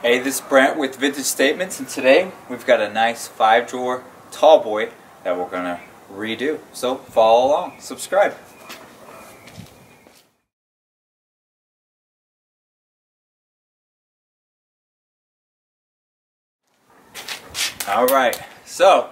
Hey, this is Brent with Vintage Statements, and today we've got a nice 5-drawer Tallboy that we're going to redo. So follow along, subscribe. Alright, so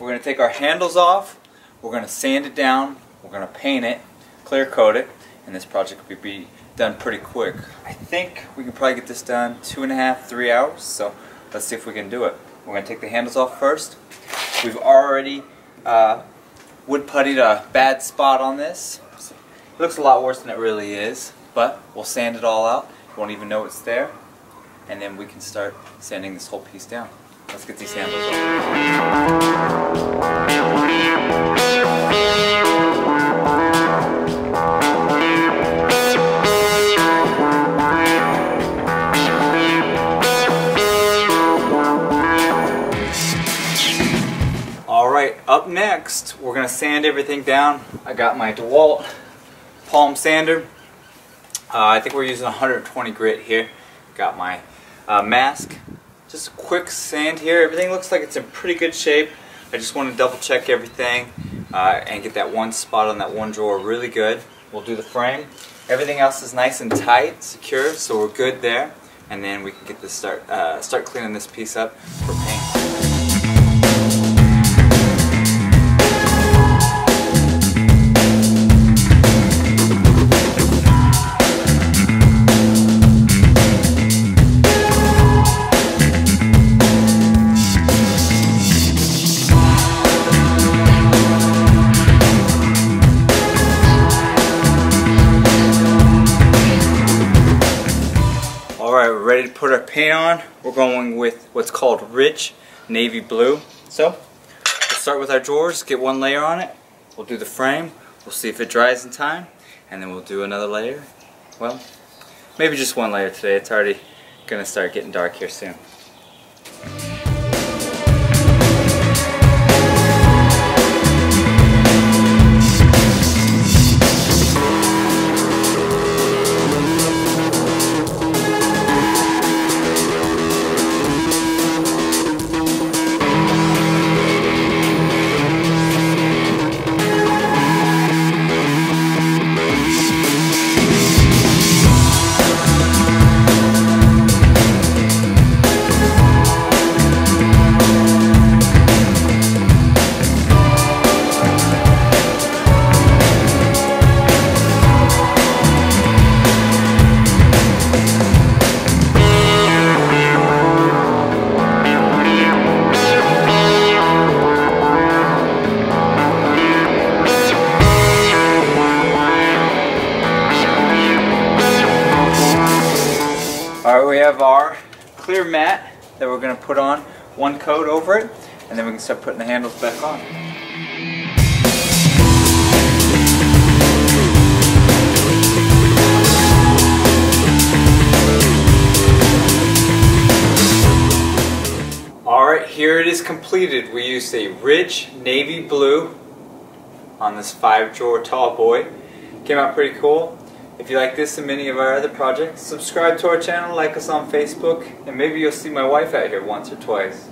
we're going to take our handles off, we're going to sand it down, we're going to paint it, clear coat it, and this project will be done pretty quick. I think we can probably get this done 2.5 to 3 hours, so let's see if we can do it. We're going to take the handles off first. We've already wood puttied a bad spot on this. It looks a lot worse than it really is, but we'll sand it all out. You won't even know it's there, and then we can start sanding this whole piece down. Let's get these handles Alright, up next, we're going to sand everything down. I got my DeWalt palm sander. I think we're using 120 grit here. Got my mask. Just a quick sand here. Everything looks like it's in pretty good shape. I just want to double check everything and get that one spot on that one drawer really good. We'll do the frame. Everything else is nice and tight, secure, so we're good there. And then we can get this start cleaning this piece up for paint. Alright, we're ready to put our paint on. We're going with what's called rich navy blue. So, we'll start with our drawers, get one layer on it. We'll do the frame, we'll see if it dries in time, and then we'll do another layer. Well, maybe just one layer today. It's already going to start getting dark here soon. Alright, we have our clear mat that we're going to put on one coat over it, and then we can start putting the handles back on. Alright, here it is completed. We used a rich navy blue on this 5-drawer Tallboy. Came out pretty cool. If you like this and many of our other projects, subscribe to our channel, like us on Facebook, and maybe you'll see my wife out here once or twice.